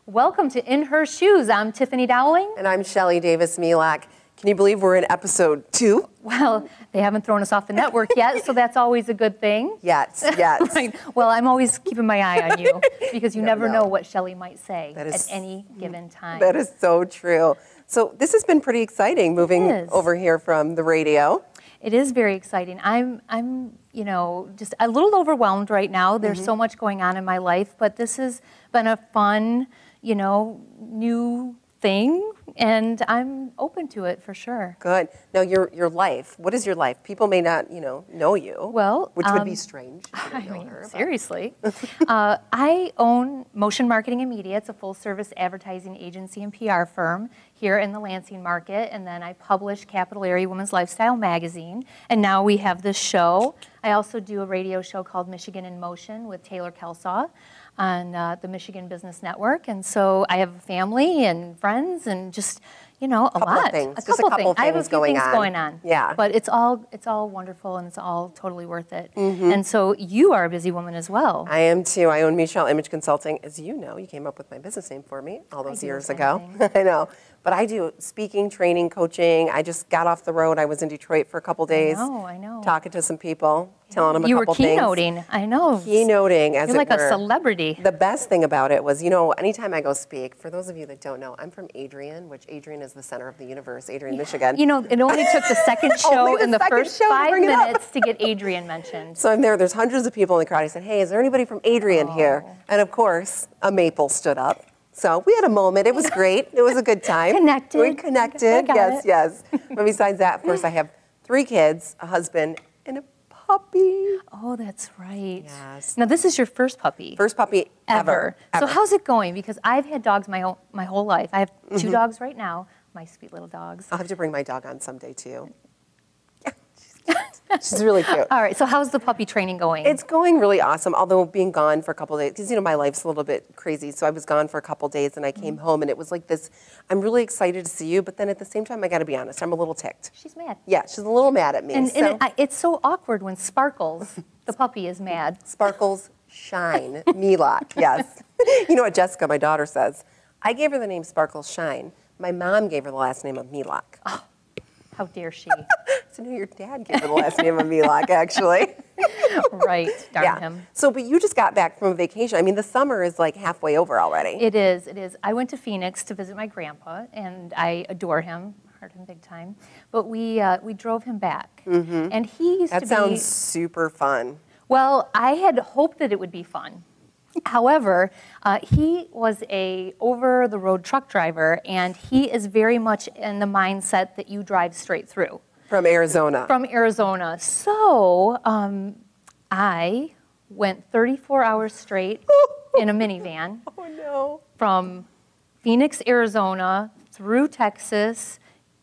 Welcome to In Her Shoes. I'm Tiffany Dowling. And I'm Shelley Davis-Milak. Can you believe we're in episode 2? Well, they haven't thrown us off the network yet, so that's always a good thing. Yes. Right. Well, I'm always keeping my eye on you because you never know what Shelley might say at any given time. That is so true. So this has been pretty exciting moving over here from the radio. It is very exciting. I'm, you know, just a little overwhelmed right now. There's so much going on in my life, but this has been a fun, you know, new thing, and I'm open to it for sure. Good. Now, your life. What is your life? People may not, know you. Well, which would be strange. I mean, seriously. I own Motion Marketing and Media. It's a full-service advertising agency and PR firm here in the Lansing market, and then I publish Capital Area Women's Lifestyle magazine, and now we have this show. I also do a radio show called Michigan in Motion with Taylor Kelsaw on the Michigan Business Network, and so I have a family and friends and just, a lot. A couple things I have a few going things going on. Yeah. But it's all wonderful and it's all totally worth it. And so you are a busy woman as well. I am too. I own Michelle Image Consulting. As you know, you came up with my business name for me all those years ago. I know. But I do speaking, training, coaching. I just got off the road. I was in Detroit for a couple days. I know. Talking to some people, telling them a couple things. You were keynoting. Keynoting, I know. Keynoting, as You're like it were. A celebrity. The best thing about it was, anytime I go speak, for those of you that don't know, I'm from Adrian, which Adrian is the center of the universe, Adrian, Michigan. It only took the second show in the first 5 minutes to get Adrian mentioned. So I'm there. There's hundreds of people in the crowd. I said, hey, is there anybody from Adrian here? And of course, a maple stood up. So we had a moment. It was great. It was a good time. Connected. We connected. Yes. But besides that, of course, I have 3 kids, a husband, and a puppy. Oh, that's right. Yes. Now, this is your first puppy. First puppy ever. So how's it going? Because I've had dogs my whole life. I have 2 dogs right now, my sweet little dogs. I'll have to bring my dog on someday, too. She's really cute. All right, so how's the puppy training going? It's going really awesome, although being gone for a couple days, because, my life's a little bit crazy, so I was gone for a couple days, and I came home, and it was like this, I'm really excited to see you, but then at the same time, I got to be honest, I'm a little ticked. She's mad. Yeah, she's a little mad at me. And it's so awkward when Sparkles, the puppy, is mad. Sparkles Shine, Milak, yes. You know what Jessica, my daughter, says? I gave her the name Sparkles Shine. My mom gave her the last name of Milak. Oh, how dare she? So your dad gave her the last name of Milak, actually. Right, darn him. So, but you just got back from a vacation. I mean, the summer is like halfway over already. It is. I went to Phoenix to visit my grandpa, and I adore him, hard and big time. But we drove him back, and he used to be. That sounds super fun. Well, I had hoped that it would be fun. However, he was a over-the-road truck driver, and he is very much in the mindset that you drive straight through. From Arizona. From Arizona. So I went 34 hours straight in a minivan. Oh, no. From Phoenix, Arizona, through Texas,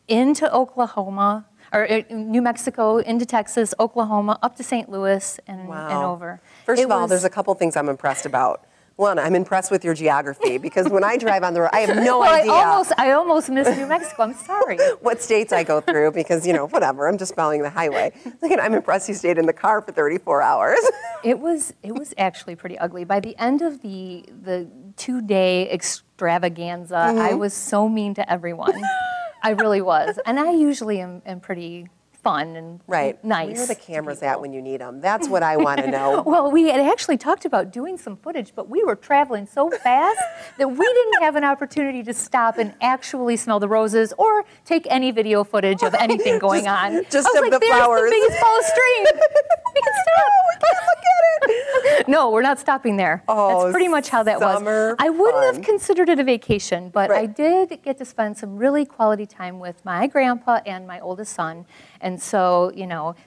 into Oklahoma, or New Mexico, into Texas, Oklahoma, up to St. Louis, and over. First of all, there's a couple things I'm impressed about. One, I'm impressed with your geography, because when I drive on the road, I have no idea. I almost missed New Mexico. I'm sorry. What states I go through, because, whatever, I'm just following the highway. I'm impressed you stayed in the car for 34 hours. It was actually pretty ugly. By the end of the 2-day extravaganza, I was so mean to everyone. I really was. And I usually am pretty fun and nice. Where are the cameras at when you need them? That's what I want to know. Well, we had actually talked about doing some footage, but we were traveling so fast that we didn't have an opportunity to stop and actually smell the roses or take any video footage of anything going on. Just I was of like, the flowers. There's the biggest ball of string. We can stop. We can't look at it. No, we're not stopping there. Oh, that's pretty much how that was. I wouldn't have considered it a vacation, but I did get to spend some really quality time with my grandpa and my oldest son. And so,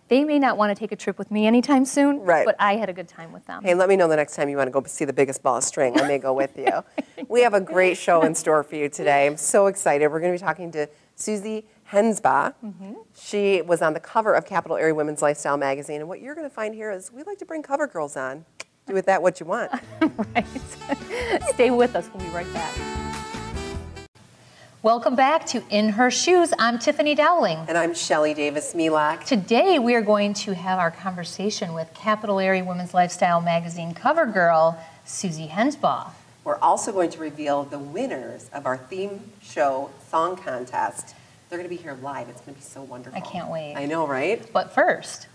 they may not want to take a trip with me anytime soon, but I had a good time with them. Hey, let me know the next time you want to go see the biggest ball of string. I may go with you. We have a great show in store for you today. I'm so excited. We're going to be talking to Susie Hengesbach. She was on the cover of Capital Area Women's Lifestyle magazine. And what you're going to find here is we like to bring cover girls on. Do with that what you want. Right. Stay with us. We'll be right back. Welcome back to In Her Shoes. I'm Tiffany Dowling. And I'm Shelley Davis-Milak. Today we are going to have our conversation with Capital Area Women's Lifestyle magazine cover girl, Susie Hengesbach. We're also going to reveal the winners of our theme show song contest. They're going to be here live. It's going to be so wonderful. I can't wait. I know, right? But first,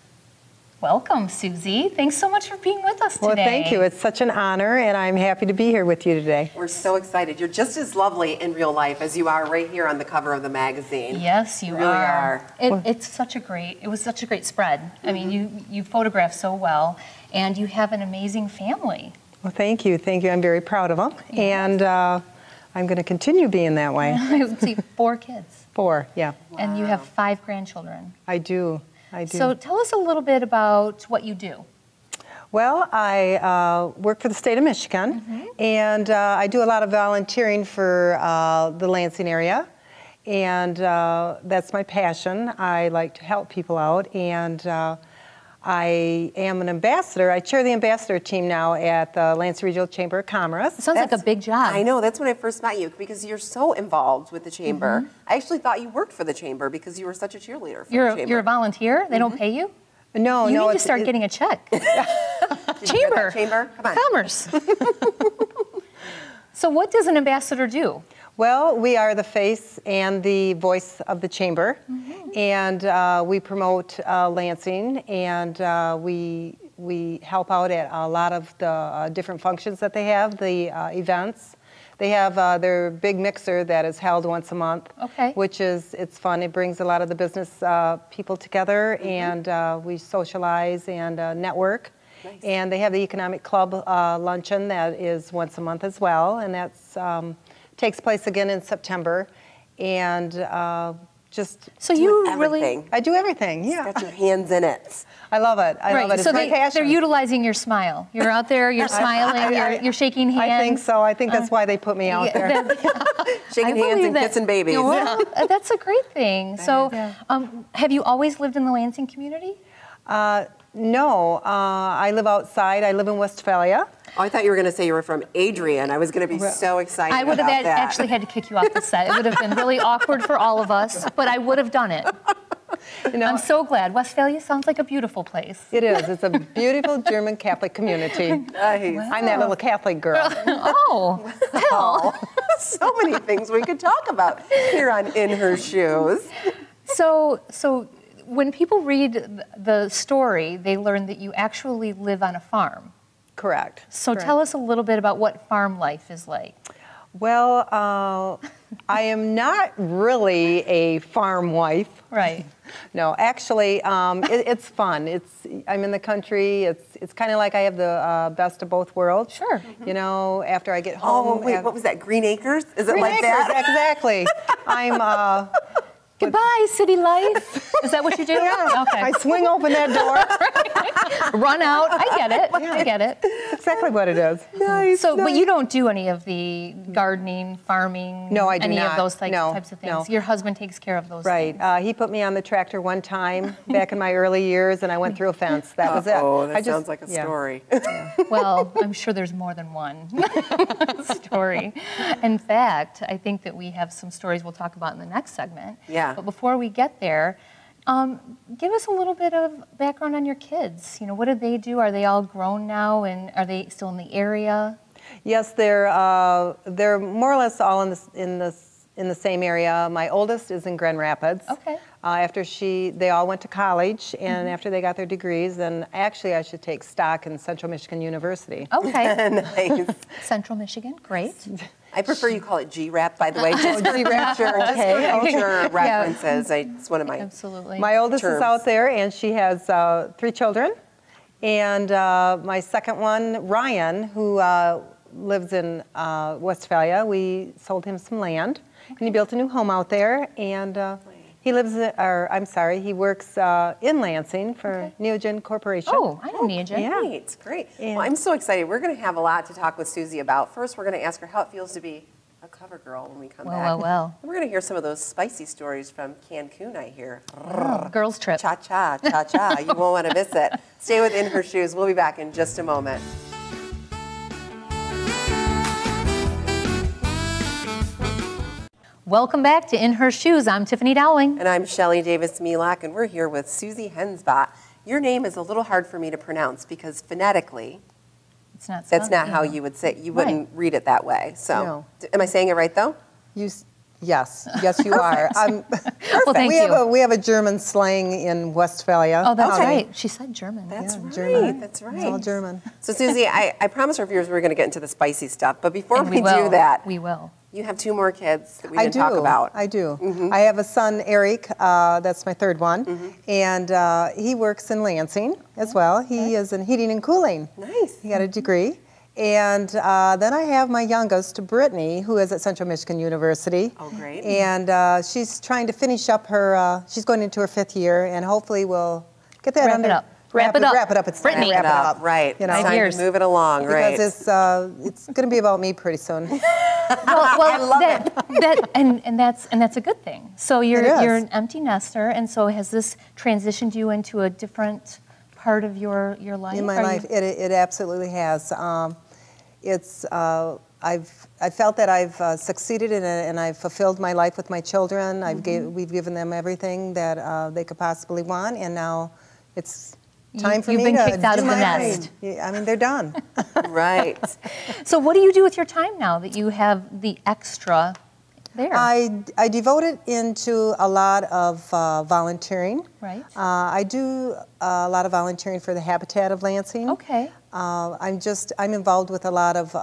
welcome, Susie. Thanks so much for being with us today. Well, thank you. It's such an honor, and I'm happy to be here with you today. We're so excited. You're just as lovely in real life as you are right here on the cover of the magazine. Yes, you really are. It was such a great spread. I mean, you photograph so well, and you have an amazing family. Well, thank you. Thank you. I'm very proud of them, and I'm going to continue being that way. I see 4 kids. 4, yeah. Wow. And you have 5 grandchildren. I do. So tell us a little bit about what you do. Well, I work for the state of Michigan, and I do a lot of volunteering for the Lansing area, and that's my passion. I like to help people out, and I am an ambassador. I chair the ambassador team now at the Lansing Regional Chamber of Commerce. It sounds like a big job. I know. That's when I first met you, because you're so involved with the chamber. I actually thought you worked for the chamber because you were such a cheerleader for the chamber. You're a volunteer? They don't pay you? No, You no. need to start getting a check. Did you hear that, chamber? Come on. Commerce. So what does an ambassador do? Well, we are the face and the voice of the chamber, and we promote Lansing, and we help out at a lot of the different functions that they have, the events. They have their big mixer that is held once a month, which it's fun. It brings a lot of the business people together, and we socialize and network. Nice. And they have the Economic Club luncheon that is once a month as well, and that's takes place again in September, and just so you everything. Really I do everything. Yeah, you've got your hands in it. I love it. I love it. It's so my passion. they're utilizing your smile. You're out there. You're smiling. You're shaking hands. I think so. I think that's why they put me out there. Shaking hands and kissing babies. Well, that's a great thing. So, have you always lived in the Lansing community? No, I live outside. I live in Westphalia. Oh, I thought you were going to say you were from Adrian. I was going to be so excited I would have about that. actually had to kick you off the set. It would have been really awkward for all of us, but I would have done it. You know, I'm so glad. Westphalia sounds like a beautiful place. It is. It's a beautiful German Catholic community. Nice. Wow. I'm that little Catholic girl. Oh, hell. So many things we could talk about here on In Her Shoes. So when people read the story, they learn that you actually live on a farm. Correct. So tell us a little bit about what farm life is like. Well, I am not really a farm wife. Right. No, actually, it's fun. I'm in the country. It's kind of like I have the best of both worlds. Sure. You know, after I get home. Oh, wait, what was that? Green Acres? Is it Green like Acres, that? Exactly. I'm. Goodbye, city life. Is that what you do? Yeah. Okay. I swing open that door. Run out. I get it. I get it. Exactly what it is. Nice. So, but you don't do any of the gardening, farming, No, I do any not. of those types of things. No. Your husband takes care of those Right. things. He put me on the tractor one time back in my early years, and I went through a fence. That was it. Oh, that sounds like a story. Well, I'm sure there's more than one story. In fact, I think that we have some stories we'll talk about in the next segment. Yeah. But before we get there, give us a little bit of background on your kids. You know, what do they do? Are they all grown now, and are they still in the area? Yes, they're more or less all in the same area. My oldest is in Grand Rapids. Okay. After they all went to college, and after they got their degrees, then actually I should take stock in Central Michigan University. Okay. Nice. Central Michigan, great. I prefer you call it G-Rap, by the way, just for future references. It's one of my Absolutely. My oldest terms. is out there, and she has 3 children. And my second one, Ryan, who lives in Westphalia, we sold him some land, and he built a new home out there. And he he works in Lansing for Neogen Corporation. Oh, I know Neogen. Yeah. Great, great. Well, I'm so excited. We're going to have a lot to talk with Susie about. First, we're going to ask her how it feels to be a cover girl when we come back. Well. And we're going to hear some of those spicy stories from Cancun, I hear. Girls trip. Cha-cha, cha-cha. You won't want to miss it. Stay with In Her Shoes. We'll be back in just a moment. Welcome back to In Her Shoes. I'm Tiffany Dowling. And I'm Shelley Davis-Milak, and we're here with Susie Hengesbach. Your name is a little hard for me to pronounce because phonetically, It's not That's spelled, not how yeah. you would say, you Right. wouldn't read it that way. So, No. am I saying it right though? Yes, you are. Well, thank you. We have a German slang in Westphalia. Oh, that's Okay. right. She said German. That's Yeah, right. German. That's right. It's all German. So, Susie, I promised our viewers we were going to get into the spicy stuff, but before And we will. do that, We will. you have 2 more kids that we I didn't do. talk about. I do. I have a son, Eric. That's my third one, and he works in Lansing as well. He is in heating and cooling. Nice. He got a degree. And then I have my youngest, Brittany, who is at Central Michigan University. Oh, great. And she's trying to finish up her, she's going into her 5th year, and hopefully we'll get that Wrap under. it up. Wrap it up. Wrap it up. It's time to Brittany. wrap it up. Right. You know, It's time years. to move it along, right. because it's going to be about me pretty soon. Well, that's a good thing. So It is. you're an empty nester, and so has this transitioned you into a different part of your life? In my Are you- life, it absolutely has. I felt that I've succeeded in it, and I've fulfilled my life with my children. We've given them everything that they could possibly want, and now it's time for You've me been to kicked out do of the my nest. thing. Yeah, I mean, they're done. Right. So what do you do with your time now that you have the extra there? I devote it into a lot of volunteering. Right. I do a lot of volunteering for the Habitat of Lansing. Okay. I'm involved with a lot of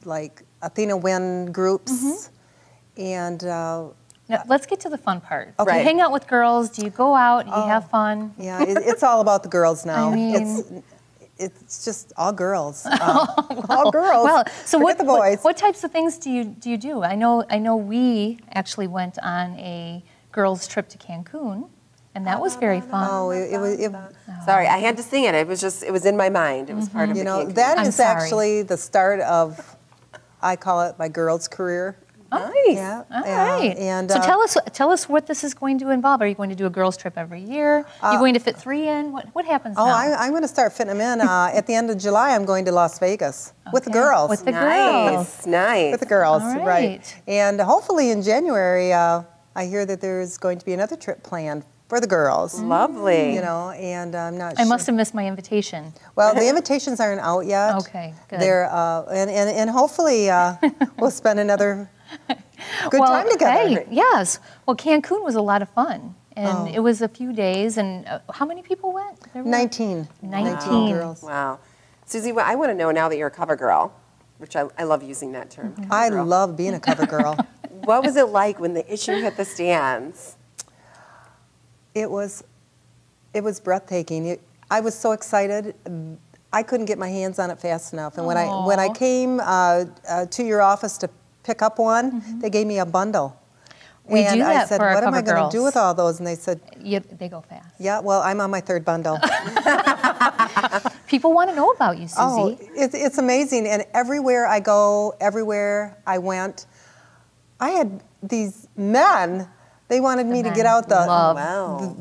like Athena Win groups, and Now, let's get to the fun part. Okay. Do you hang out with girls? Do you go out? Do you have fun? yeah, it's all about the girls now. I mean- It's just all girls. All girls. Well, so Forget the boys. what types of things do you do? I know we actually went on a girls' trip to Cancun, and that was very fun. Oh, it Sorry, I had to sing it. It was in my mind. It was part of you the know, Cancun. that I'm is sorry. actually the start of, I call it my girls' career. Nice. Yeah. All right. And so tell us what this is going to involve. Are you going to do a girls' trip every year? Are you going to fit 3 in? What happens Oh, now? I'm going to start fitting them in. At the end of July, I'm going to Las Vegas with the Okay. girls. With the girls. Nice, nice. With the girls, All right. right. And hopefully in January, I hear that there's going to be another trip planned for the girls. Lovely. You know, and I'm not I sure. must have missed my invitation. Well, the invitations aren't out yet. Okay, good. They're and hopefully we'll spend another good time together. Hey, yes. Well, Cancun was a lot of fun, and it was a few days. And how many people went? There were 19. 19 girls. Wow. Susie, what I want to know now that you're a cover girl, which I love using that term. cover I girl. love being a cover girl. What was it like when the issue hit the stands? It was breathtaking. I was so excited. I couldn't get my hands on it fast enough. And when I came to your office to pick up one, they gave me a bundle. We and do I that said, for our what am I cover going to do girls. with all those? And they said, They go fast. yeah, well, I'm on my 3rd bundle. People want to know about you, Susie. Oh, it's amazing. And everywhere I go, everywhere I went, I had these men. They wanted me to get out the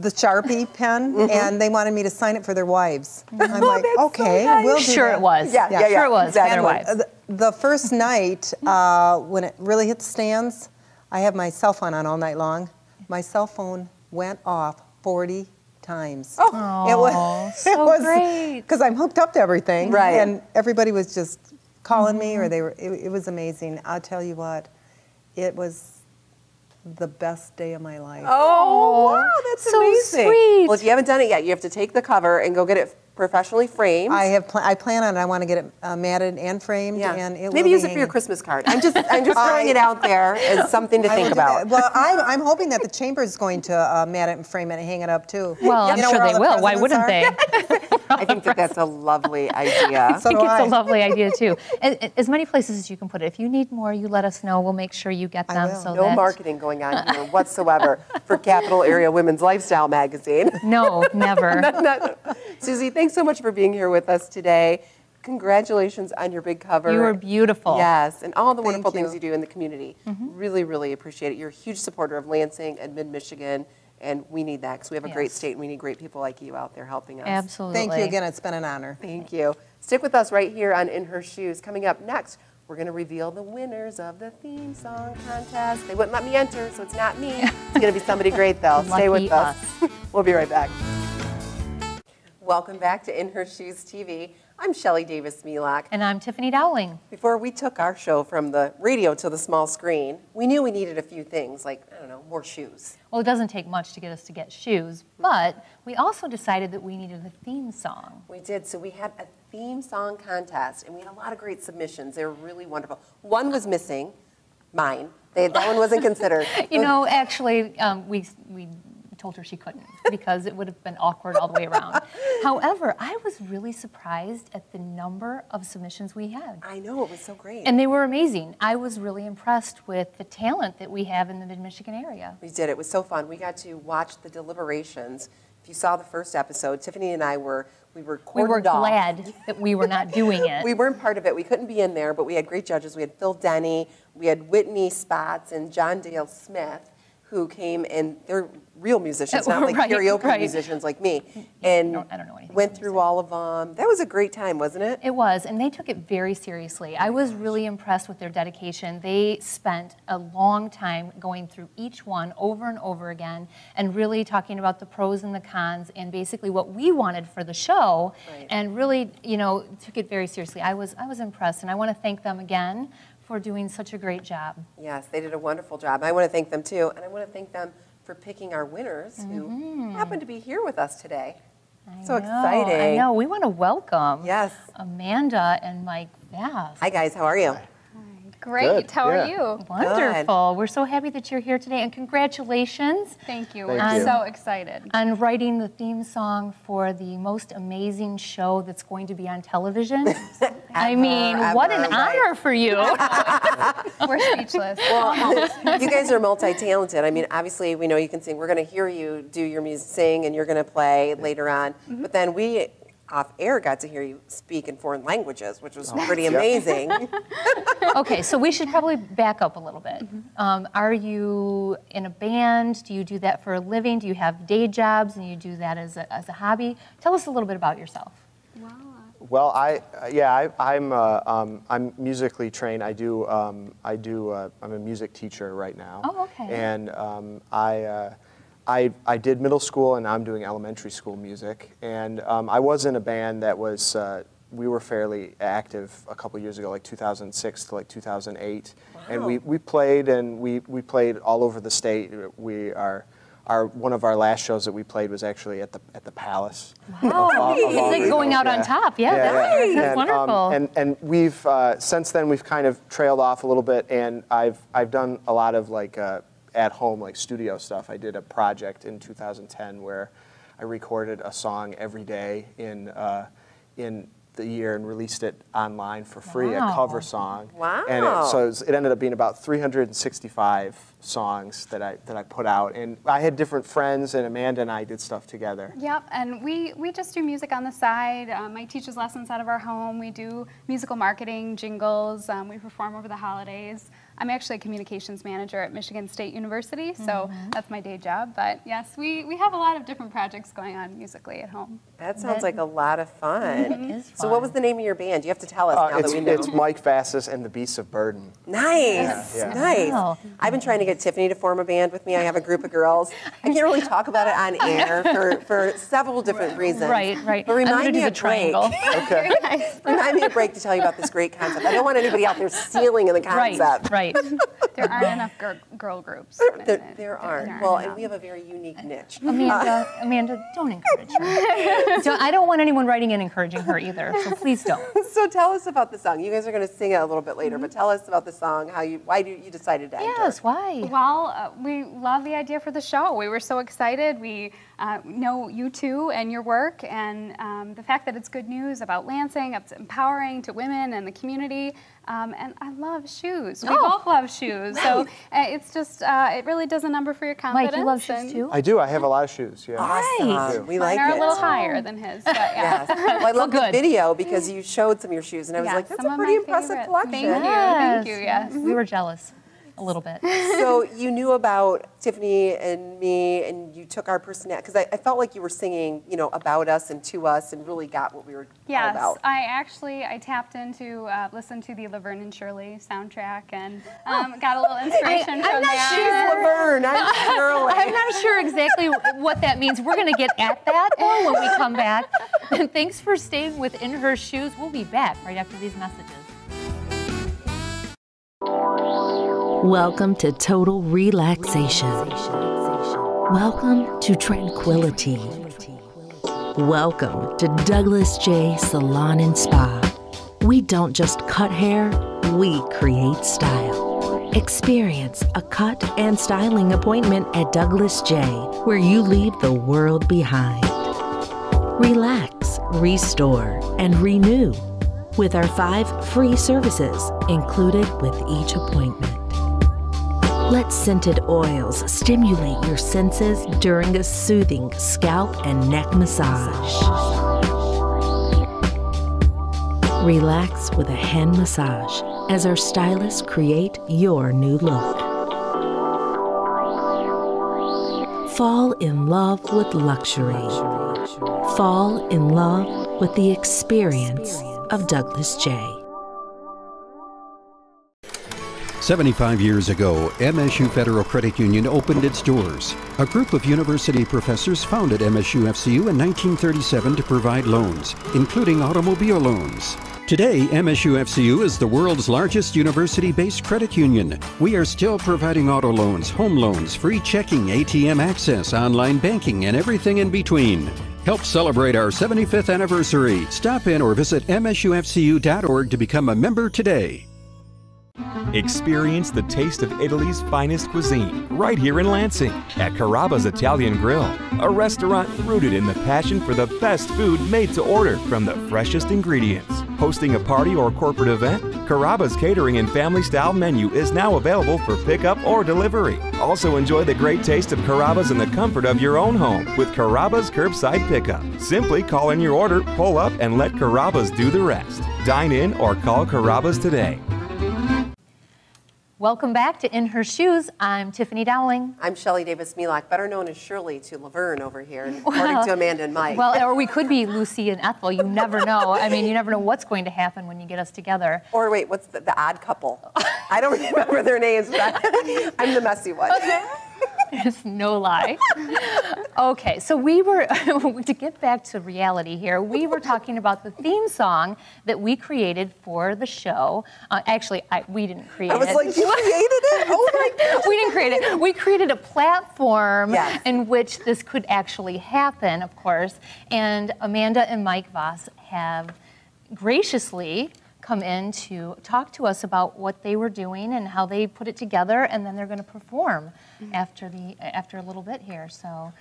Sharpie pen, and they wanted me to sign it for their wives. I'm like, okay, we'll do Sure that. it was. Yeah. Sure it was. Exactly. For their wives. The first night, when it really hit the stands, I had my cell phone on all night long. My cell phone went off 40 times. Oh, so great. Because I'm hooked up to everything. Right. And everybody was just calling me, or it was amazing. I'll tell you what, it was the best day of my life. Oh, wow, that's so amazing. sweet. Well, if you haven't done it yet, you have to take the cover and go get it professionally framed. I plan on it. I want to get it matted and framed, and it Maybe will use be it for your hanging. Christmas card. I'm just throwing it out there as something to I will think do about. that. Well, I'm hoping that the chamber is going to mat it and frame it and hang it up too. Well, I'm You know sure where they all the will. Why wouldn't presidents they? I think that's a lovely idea. So I do think it's I. a lovely idea too. As many places as you can put it. If you need more, you let us know. We'll make sure you get them. will. So No that, marketing going on here whatsoever for Capital Area Women's Lifestyle Magazine. No, never. Susie, thanks so much for being here with us today. Congratulations on your big cover. You are beautiful. Yes, and all the Thank wonderful things you. you do in the community. Really, really appreciate it. You're a huge supporter of Lansing and Mid-Michigan, and we need that because we have a great Yes. state and we need great people like you out there helping us. Absolutely. Thank you again. It's been an honor. Thank you. Stick with us right here on In Her Shoes. Coming up next, we're going to reveal the winners of the theme song contest. They wouldn't let me enter, so it's not me. It's going to be somebody great, though. Stay with Lucky us. We'll be right back. Welcome back to In Her Shoes TV. I'm Shelley Davis-Milak. And I'm Tiffany Dowling. Before we took our show from the radio to the small screen, we knew we needed a few things, like, I don't know, more shoes. Well, it doesn't take much to get us to get shoes, but we also decided that we needed a theme song. We did, so we had a theme song contest, and we had a lot of great submissions. They were really wonderful. One was missing, mine. That one wasn't considered. You know, actually, we told her she couldn't because it would have been awkward all the way around. However, I was really surprised at the number of submissions we had. I know, it was so great. And they were amazing. I was really impressed with the talent that we have in the Mid-Michigan area. We did. It was so fun. We got to watch the deliberations. If you saw the first episode, Tiffany and I were cordoned off. Glad that we were not doing it. We weren't part of it. We couldn't be in there, but we had great judges. We had Phil Denny, we had Whitney Spots, and John Dale Smith, who came, and they're real musicians, not like karaoke musicians like me, and I don't know anything went through all of them. That was a great time, wasn't it? It was, and they took it very seriously. I was really impressed with their dedication. They spent a long time going through each one over and over again and really talking about the pros and the cons and basically what we wanted for the show, and really, you know, took it very seriously. I was impressed, and I want to thank them again for doing such a great job. Yes, they did a wonderful job. I want to thank them too, and I want to thank them for picking our winners who happen to be here with us today. So exciting. I know. We want to welcome Amanda and Mike Vasas. Hi guys, how are you? Great. Good. How are you? Wonderful. We're so happy that you're here today, and congratulations. Thank you. Thank We're you. so excited. On writing the theme song for the most amazing show that's going to be on television. I mean, what an honor for you. We're speechless. Well, you guys are multi-talented. I mean, obviously, we know you can sing. We're going to hear you do your music, sing, and you're going to play later on. But then we, off air, got to hear you speak in foreign languages, which was pretty amazing. Okay, so we should probably back up a little bit. Are you in a band? Do you do that for a living? Do you have day jobs and you do that as a hobby? Tell us a little bit about yourself. Well, I'm musically trained. I'm a music teacher right now. Oh, okay. And I did middle school, and I'm doing elementary school music. And I was in a band that was, we were fairly active a couple years ago, like 2006 to like 2008. Wow. And we played, and we played all over the state. One of our last shows that we played was actually at the Palace. Wow, it's like going out on top. Yeah, that's wonderful. And we've since then we've kind of trailed off a little bit, and I've done a lot of like at home like studio stuff. I did a project in 2010 where I recorded a song every day in the year and released it online for free, a cover song. Wow. And it ended up being about 365 songs that I put out. And I had different friends, and Amanda and I did stuff together. Yep, and we just do music on the side. Mike teaches lessons out of our home. We do musical marketing, jingles. We perform over the holidays. I'm actually a communications manager at Michigan State University, so that's my day job. But yes, we have a lot of different projects going on musically at home. That sounds like a lot of fun. It is fun. So what was the name of your band? You have to tell us now that we know. It's Mike Vasas and the Beasts of Burden. Nice, nice. Wow. I've been trying to get Tiffany to form a band with me. I have a group of girls. I can't really talk about it on air for several different reasons. Right. But remind me a a break. Okay. Remind me a break to tell you about this great concept. I don't want anybody out there stealing in the concept. Right. There aren't enough girl groups. There aren't. Well, and we have a very unique niche. Amanda, don't encourage her. I don't want anyone writing in encouraging her either, so please don't. So tell us about the song. You guys are going to sing it a little bit later, but tell us about the song. Why you decided to enter it. Yes, why? Well, we love the idea for the show. We were so excited. We know you two and your work, and the fact that it's good news about Lansing, it's empowering to women and the community. And I love shoes. We both love shoes. So it's just, it really does a number for your confidence. Mike, you love shoes too? I do. I have a lot of shoes. Yeah. Awesome. We like Mine are it. a little higher than his, but yeah. Yes. Well, I love the video because you showed some of your shoes, and I was like, that's some a of pretty my impressive favorites. collection. Thank you, yes. We were jealous a little bit. So you knew about Tiffany and me, and you took our personality, because I felt like you were singing, about us and to us, and really got what we were all about. Yes, I tapped into, listened to the Laverne and Shirley soundtrack, and got a little inspiration from that. She's Laverne, I'm Shirley. I'm not sure exactly what that means. We're going to get at that though when we come back. And thanks for staying with In Her Shoes. We'll be back right after these messages. Welcome to total relaxation. Welcome to tranquility. Welcome to Douglas J. Salon and Spa. We don't just cut hair, we create style. Experience a cut and styling appointment at Douglas J, where you leave the world behind. Relax, restore, and renew with our 5 free services included with each appointment. Let scented oils stimulate your senses during a soothing scalp and neck massage. Relax with a hand massage as our stylists create your new look. Fall in love with luxury. Fall in love with the experience of Douglas J. 75 years ago, MSU Federal Credit Union opened its doors. A group of university professors founded MSUFCU in 1937 to provide loans, including automobile loans. Today, MSUFCU is the world's largest university-based credit union. We are still providing auto loans, home loans, free checking, ATM access, online banking, and everything in between. Help celebrate our 75th anniversary. Stop in or visit msufcu.org to become a member today. Experience the taste of Italy's finest cuisine right here in Lansing at Carrabba's Italian Grill, a restaurant rooted in the passion for the best food made to order from the freshest ingredients. Hosting a party or corporate event? Carrabba's catering and family-style menu is now available for pickup or delivery. Also enjoy the great taste of Carrabba's in the comfort of your own home with Carrabba's Curbside Pickup. Simply call in your order, pull up, and let Carrabba's do the rest. Dine in or call Carrabba's today. Welcome back to In Her Shoes. I'm Tiffany Dowling. I'm Shelley Davis-Milak, better known as Shirley to Laverne over here, according to Amanda and Mike. Well, or we could be Lucy and Ethel. You never know. I mean, you never know what's going to happen when you get us together. Or wait, what's the odd couple? I don't remember their names, but I'm the messy one. It's no lie. Okay, so we were, to get back to reality here, we were talking about the theme song that we created for the show. Actually, we didn't create it. I was like, you created it? Oh my God. We didn't create it. We created a platform Yes. in which this could actually happen, of course. And Amanda and Mike Vasas have graciously come in to talk to us about what they were doing and how they put it together, and then they're going to perform after a little bit here. So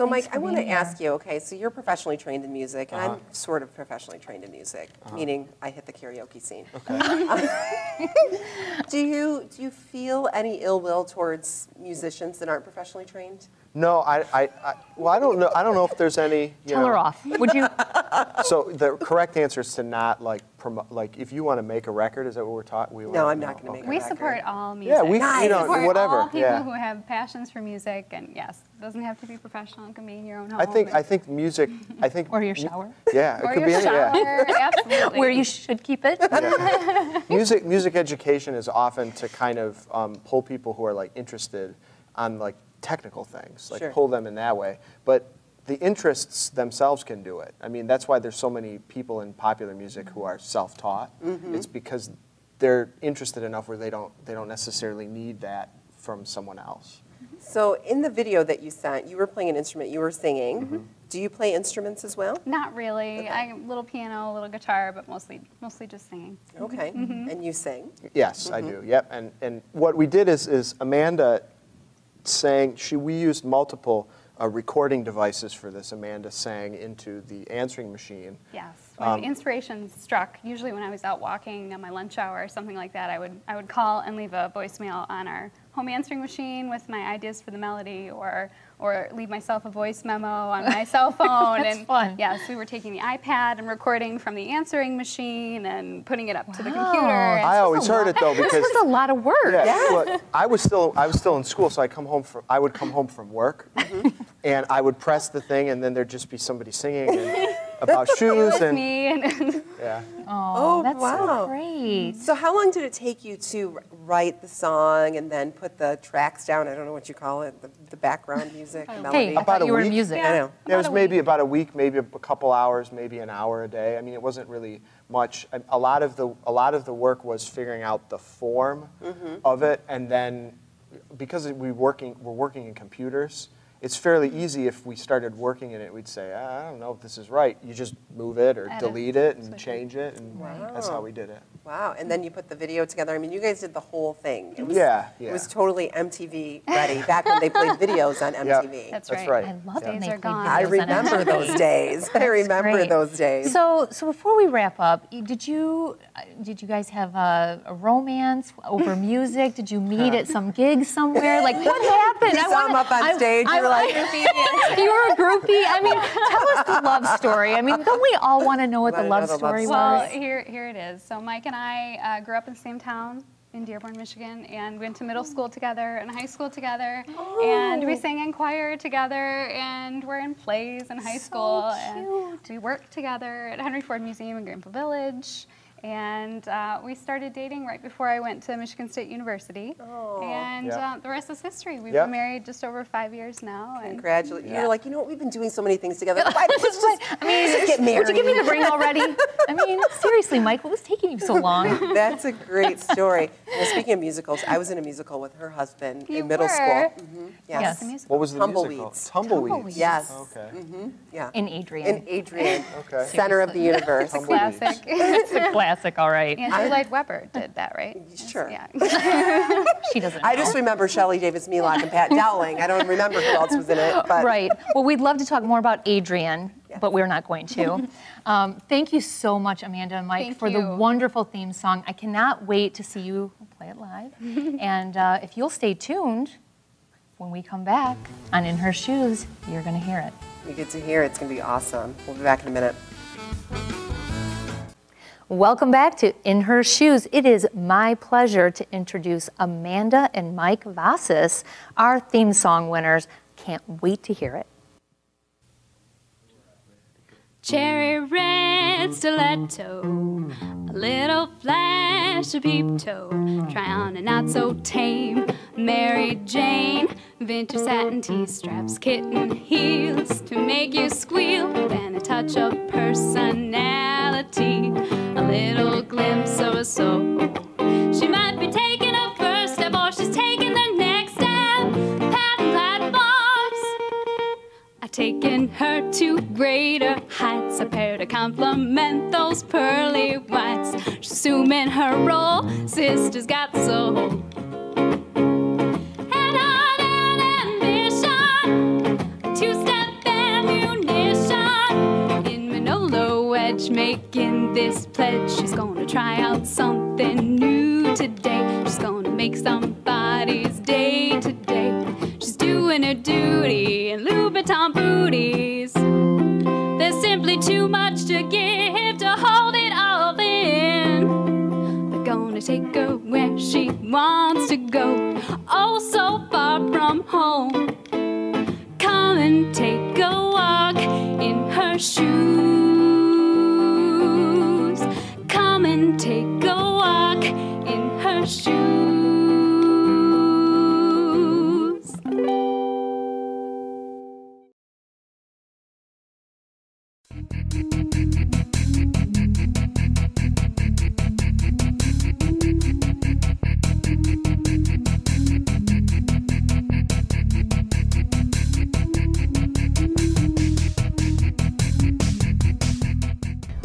Mike, I want to ask you, okay, so you're professionally trained in music, and I'm sort of professionally trained in music, meaning I hit the karaoke scene. Okay. Do you feel any ill will towards musicians that aren't professionally trained? No, well, I don't know. I don't know if there's any. tell her off. Would you? So the correct answer is to not promote. Like, if you want to make a record, is that what we're taught? No, I'm not going to make a record. We support all music. Yeah, we support whatever. all people Yeah. who have passions for music, and yes, it doesn't have to be professional. It can be in your own home. I think music. I think. Or your shower. Yeah, it or could your be any. shower. Yeah. Absolutely. Where you should keep it. Yeah. Music education is often to kind of pull people who are like interested on like technical things, like Sure. pull them in that way. But the interests themselves can do it. I mean, that's why there's so many people in popular music who are self-taught. It's because they're interested enough where they don't necessarily need that from someone else. So in the video that you sent, you were playing an instrument, you were singing. Do you play instruments as well? Not really. I little piano, a little guitar, but mostly just singing. Okay, and you sing? Yes, I do. Yep. And what we did is Amanda sang. We used multiple recording devices for this. Amanda sang into the answering machine. Yes. When inspiration struck, usually when I was out walking on my lunch hour or something like that, I would call and leave a voicemail on our home answering machine with my ideas for the melody, or leave myself a voice memo on my cell phone. That's fun. Yes, we were taking the iPad and recording from the answering machine and putting it up to the computer. I always heard it though because This was a lot of work. well, I was still in school, so I would come home from work, and I would press the thing, and then there'd just be somebody singing about shoes and Me and Yeah. Oh, that's wow. so great. So how long did it take you to write the song and then put the tracks down? I don't know what you call it, the background music, the melody. Hey, I thought you were in music. I know. Yeah, it was maybe about a week, maybe a couple hours, maybe an hour a day. I mean, it wasn't really much. A lot of the work was figuring out the form of it, and then because we're working in computers, it's fairly easy if we started working in it, we'd say, I don't know if this is right. You just move it or delete it and change it, and that's how we did it. Wow, and then you put the video together. I mean, you guys did the whole thing. It was, It was totally MTV ready, back when they played videos on MTV. Yep. That's right. right. I love when they Days are played gone. videos I on remember MTV. those days. I remember great. those days. So before we wrap up, did you guys have a romance over music? Did you meet at some gig somewhere? Like, what happened? You saw him up on stage. You were like, you were a groupie. I mean, tell us the love story. I mean, don't we all want to know what the love story Well, was? here it is. So Mike and I grew up in the same town in Dearborn, Michigan, and went to middle school together and high school together, and we sang in choir together, and we're in plays in high school, and we worked together at Henry Ford Museum in Greenville Village. And we started dating right before I went to Michigan State University. And the rest is history. We've been married just over 5 years now. And congratulations. You're like, you know what, we've been doing so many things together. Why don't we just get married? Would you give me the ring already? I mean, seriously, Mike, what was taking you so long? That's a great story. Well, speaking of musicals, I was in a musical with her husband in middle school. Yes. What was the Tumbleweeds. musical? Tumbleweeds. Yes. Okay. Yeah. In Adrian. In Adrian. Okay. Center of the universe. classic. It's a classic, all right. Andrew Lloyd Webber did that, right? Sure. Yeah. She doesn't know. I just remember Shelley Davis-Melock and Pat Dowling. I don't remember who else was in it. But Right. Well, we'd love to talk more about Adrian, but we're not going to. Thank you so much, Amanda and Mike, for the wonderful theme song. I cannot wait to see you play it live. And if you'll stay tuned, when we come back on In Her Shoes, you're going to hear it. you get to hear it. It's going to be awesome. We'll be back in a minute. Welcome back to In Her Shoes. It is my pleasure to introduce Amanda and Mike Vasas, our theme song winners. Can't wait to hear it. Cherry red stiletto, a little flash of peep toe, try on a not so tame Mary Jane, vintage satin T-straps, kitten heels to make you squeal, then a touch of personality, a little glimpse of a soul. She might be taking a first step or she's taking the next step, padding platforms. I've taken her to greater heights, I pair to compliment those pearly whites. She's assuming her role, sister's got soul. And heart and ambition, two-step ammunition. In Manolo wedge, making this pledge, she's gonna try out something new today. She's gonna make somebody's day today. She's doing her duty in Louboutin booties. There's simply too much to give to hold it all in. They're gonna take her where she wants to go, oh so far from home. Come and take a walk in her shoes. Come and take a walk in her shoes.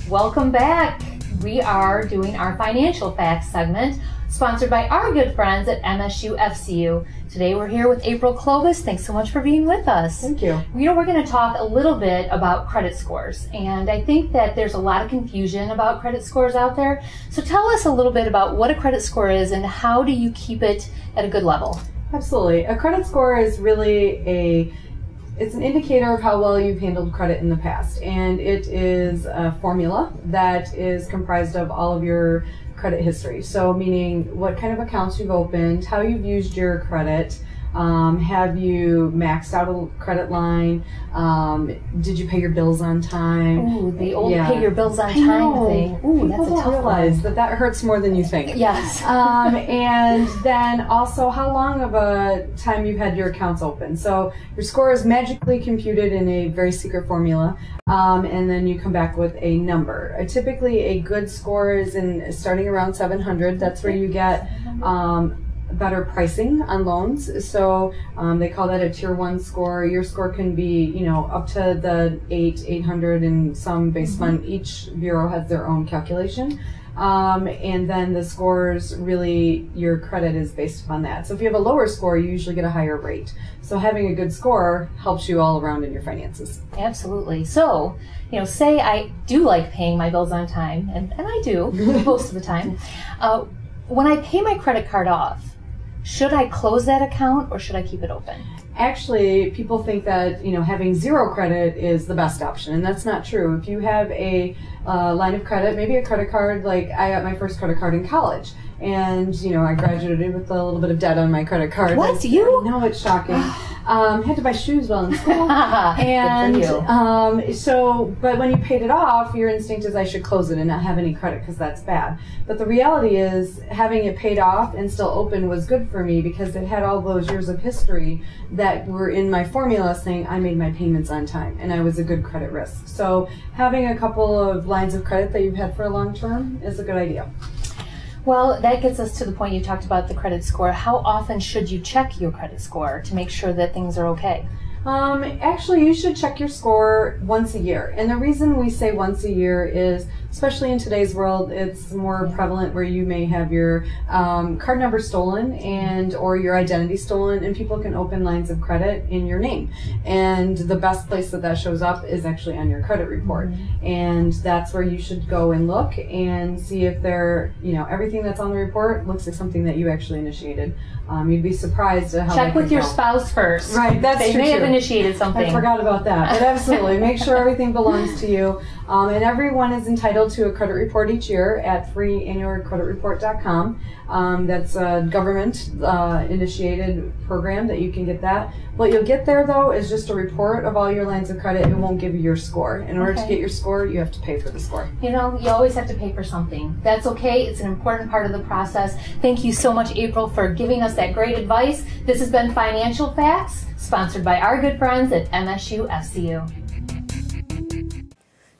Welcome back. We are doing our financial facts segment, sponsored by our good friends at MSUFCU. Today we're here with April Clobes. Thanks so much for being with us. Thank you. You know, we're going to talk a little bit about credit scores, and I think that there's a lot of confusion about credit scores out there. So tell us a little bit about what a credit score is and how do you keep it at a good level? Absolutely. A credit score is really it's an indicator of how well you've handled credit in the past, and it is a formula that is comprised of all of your credit history. So meaning what kind of accounts you've opened, how you've used your credit, Have you maxed out a credit line? Did you pay your bills on time? Ooh, the old pay your bills on time thing. Ooh, that's a tough realize one. that hurts more than you think. Yes. And then also how long of a time you've had your accounts open. So your score is magically computed in a very secret formula, and then you come back with a number. Typically a good score is starting around 700. That's where you get better pricing on loans. So they call that a tier 1 score. Your score can be, you know, up to the 800 and some based on each bureau has their own calculation. And then the scores, really, your credit is based upon that. So if you have a lower score, you usually get a higher rate. So having a good score helps you all around in your finances. Absolutely. So, you know, say I do like paying my bills on time, and I do most of the time. When I pay my credit card off, should I close that account or should I keep it open? Actually, people think that, you know, having zero credit is the best option, and that's not true. If you have a line of credit, maybe a credit card, like I got my first credit card in college, and, you know, I graduated with a little bit of debt on my credit card. What? You? I know, it's shocking. Had to buy shoes while in school. And but when you paid it off, your instinct is I should close it and not have any credit because that's bad. But the reality is having it paid off and still open was good for me because it had all those years of history that were in my formula saying I made my payments on time and I was a good credit risk. So having a couple of lines of credit that you've had for a long term is a good idea. Well, that gets us to the point you talked about, the credit score. How often should you check your credit score to make sure that things are okay? Actually, you should check your score once a year. And the reason we say once a year is, especially in today's world, it's more prevalent where you may have your card number stolen or your identity stolen, and people can open lines of credit in your name. And the best place that shows up is actually on your credit report. And that's where you should go and look and see if everything that's on the report looks like something that you actually initiated. You'd be surprised at how check with your spouse first. Right, that's true. They may have initiated something. I forgot about that, but absolutely, make sure everything belongs to you. And everyone is entitled to a credit report each year at freeannualcreditreport.com. That's a government initiated program that you can get that. What you'll get there, though, is just a report of all your lines of credit. It won't give you your score. In order to get your score, you have to pay for the score. You know, you always have to pay for something. That's okay. It's an important part of the process. Thank you so much, April, for giving us that great advice. This has been Financial Facts, sponsored by our good friends at MSUFCU.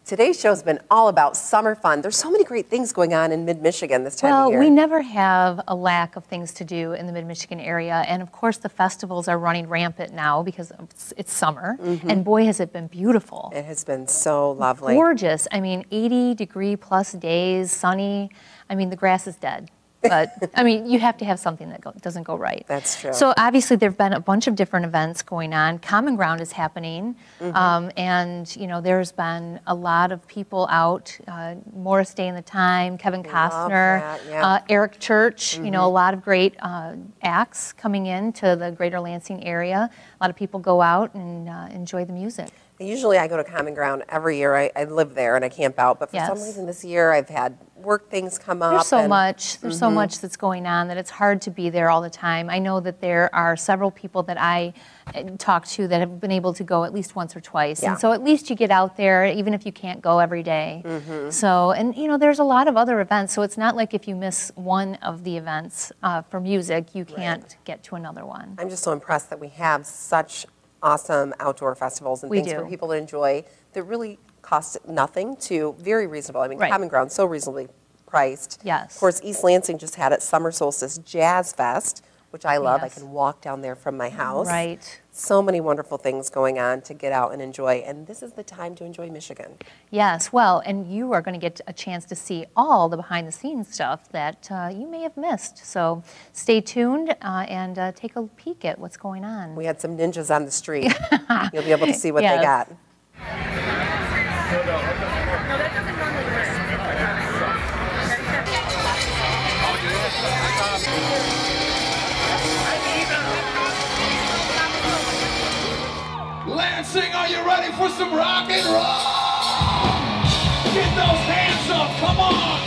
Today's show has been all about summer fun. There's so many great things going on in mid-Michigan this time of year. Well, we never have a lack of things to do in the mid-Michigan area. And of course, the festivals are running rampant now because it's summer. And boy, has it been beautiful. It has been so lovely. Gorgeous. I mean, 80-degree-plus days, sunny. I mean, the grass is dead. But, I mean, you have to have something that doesn't go right. That's true. So, obviously, there have been a bunch of different events going on. Common Ground is happening. And, you know, there's been a lot of people out. Morris Day and the Time, Kevin Costner, Eric Church, you know, a lot of great acts coming in to the greater Lansing area. A lot of people go out and enjoy the music. Usually I go to Common Ground every year. I live there and I camp out, but for some reason this year I've had work things come up. There's so much. There's so much that's going on that it's hard to be there all the time. I know that there are several people that I talk to that have been able to go at least once or twice. And so at least you get out there, even if you can't go every day. So, and you know, there's a lot of other events. So it's not like if you miss one of the events for music, you can't get to another one. I'm just so impressed that we have such awesome outdoor festivals and things for people to enjoy that really cost nothing to very reasonable. I mean, Common Ground, so reasonably priced. Yes. Of course, East Lansing just had its Summer Solstice Jazz Fest, which I love. I can walk down there from my house. Right. So many wonderful things going on to get out and enjoy, and this is the time to enjoy Michigan. Yes, well, and you are going to get a chance to see all the behind-the-scenes stuff that you may have missed. So stay tuned and take a peek at what's going on. We had some ninjas on the street. You'll be able to see what they got. Lansing, are you ready for some rock and roll? Get those hands up, come on!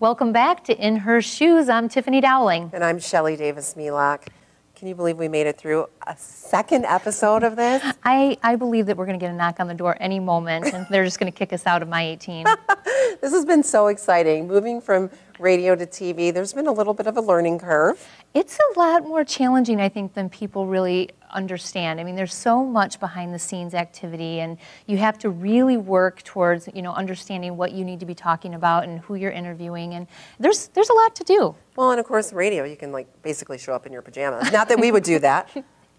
Welcome back to In Her Shoes. I'm Tiffany Dowling. And I'm Shelley Davis-Melock. Can you believe we made it through a second episode of this? I believe that we're going to get a knock on the door any moment, and they're just going to kick us out of my 18. This has been so exciting. Moving from radio to TV, there's been a little bit of a learning curve. It's a lot more challenging, I think, than people really understand. I mean, there's so much behind the scenes activity, and you have to really work towards, you know, understanding what you need to be talking about and who you're interviewing, and there's a lot to do. Well, and of course, radio, you can like basically show up in your pajamas. Not that we would do that.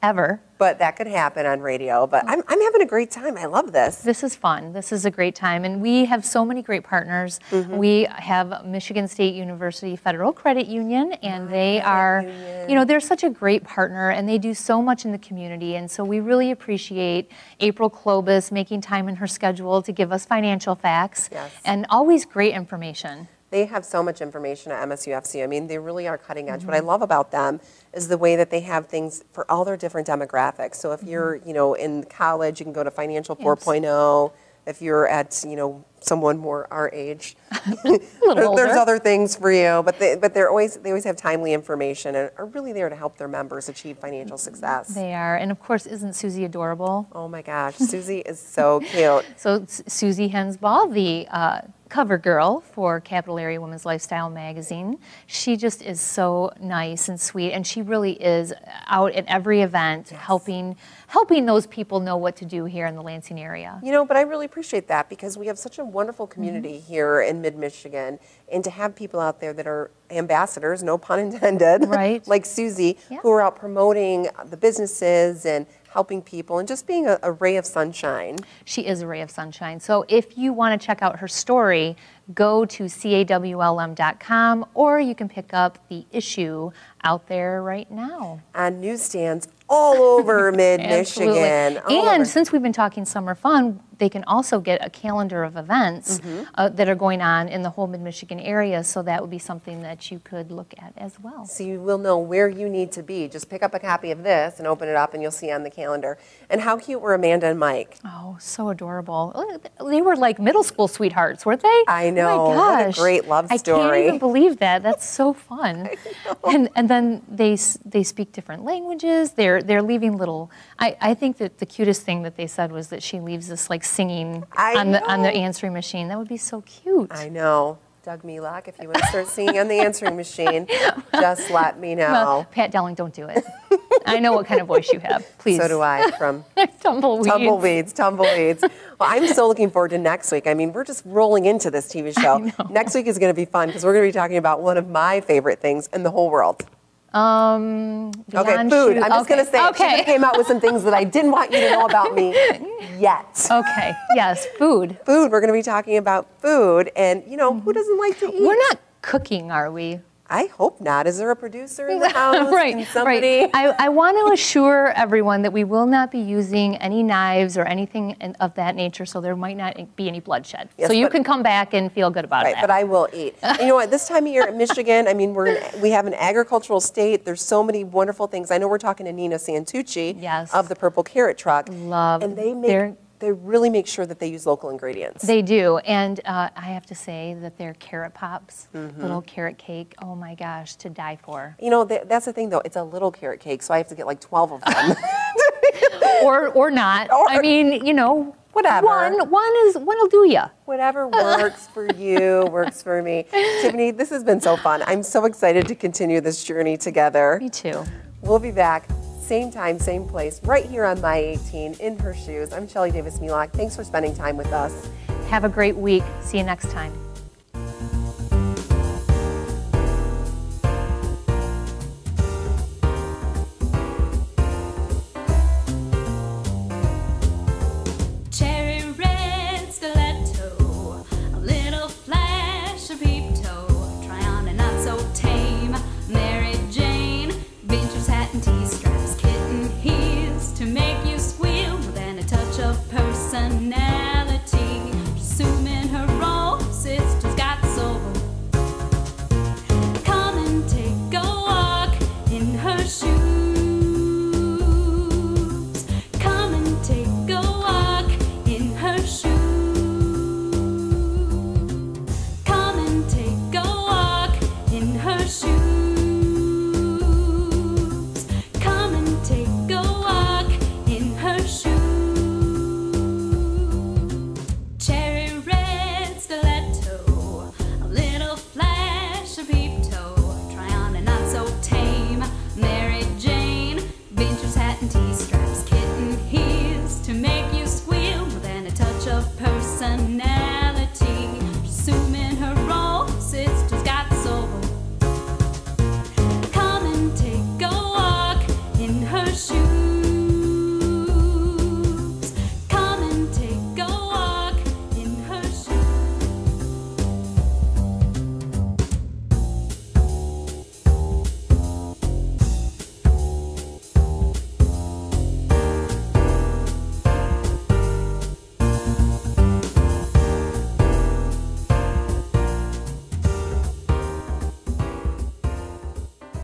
Ever. But that could happen on radio. But I'm having a great time. I love this. This is fun. This is a great time. And we have so many great partners. We have Michigan State University Federal Credit Union, and they are, you know, they're such a great partner, and they do so much in the community. And so we really appreciate April Clobes making time in her schedule to give us financial facts and always great information. They have so much information at MSUFCU. I mean, they really are cutting edge. What I love about them is the way that they have things for all their different demographics. So if you're, you know, in college, you can go to Financial 4.0. If you're at, you know, someone more our age, there's other things for you. But they always have timely information and are really there to help their members achieve financial success. They are, and of course, isn't Susie adorable? Oh my gosh, Susie is so cute. So Susie Hengesbach, the cover girl for Capital Area Women's Lifestyle magazine. She just is so nice and sweet, and she really is out at every event helping those people know what to do here in the Lansing area. You know, but I really appreciate that because we have such a wonderful community here in mid-Michigan, and to have people out there that are ambassadors, no pun intended, like Susie, who are out promoting the businesses and helping people and just being a ray of sunshine. She is a ray of sunshine. So if you want to check out her story, go to CAWLM.com, or you can pick up the issue out there right now. On newsstands all over mid-Michigan. And since we've been talking summer fun, they can also get a calendar of events that are going on in the whole mid-Michigan area, so that would be something that you could look at as well. So you will know where you need to be. Just pick up a copy of this and open it up and you'll see on the calendar. And how cute were Amanda and Mike? Oh, so adorable. They were like middle school sweethearts, weren't they? I know. Oh my gosh. What a great love story. I can't even believe that. That's so fun. And then they speak different languages. They're leaving little. I think that the cutest thing that they said was that she leaves this like singing on the answering machine. That would be so cute. I know. Doug Melock, if you want to start singing on the answering machine, just let me know. Well, Pat Dowling, don't do it. I know what kind of voice you have. Please. So do I, from Tumbleweeds. Tumbleweeds. Well, I'm so looking forward to next week. I mean, we're just rolling into this TV show. Next week is going to be fun because we're going to be talking about one of my favorite things in the whole world. Okay, food. I'm just going to say she came out with some things that I didn't want you to know about me yet. Okay, yes, food. Food. We're going to be talking about food, and you know, who doesn't like to eat? We're not cooking, are we? I hope not. Is there a producer in the house? Right, Can somebody? right. I want to assure everyone that we will not be using any knives or anything of that nature, so there might not be any bloodshed. Yes, so you but- can come back and feel good about Right, that. but I will eat. And you know what? This time of year in Michigan, I mean, we have an agricultural state. There's so many wonderful things. I know we're talking to Nina Santucci Yes. of the Purple Carrot Truck. Love. And they really make sure that they use local ingredients. They do, and I have to say that their carrot pops, little carrot cake, oh my gosh, to die for. You know, that's the thing though. It's a little carrot cake, so I have to get like 12 of them. or not. I mean, you know, Whatever. One'll do ya. Whatever works for you works for me. Tiffany, this has been so fun. I'm so excited to continue this journey together. Me too. We'll be back, same time, same place, right here on My 18 in her shoes. I'm Shelley Davis-Milak. Thanks for spending time with us. Have a great week. See you next time. Cherry red stiletto, a little flash of peep toe, try on and not so tame, Mary Jane, Venture's hat and T-straps, kitten heels to make you squeal, then a touch of personality, assuming her role, sister's got soul. Come and take a walk in her shoes. Come and take a walk in her shoes. Come and take a walk in her shoes. Come and take a walk in her shoes. Cherry red stiletto, a little flash of peep toe, try on and not so tame, Mary Jane, Venture's hat and T-straps, kitten heels to make you squeal, then a touch of personality, assuming her role, sister's got soul. Come and take a walk in her shoes.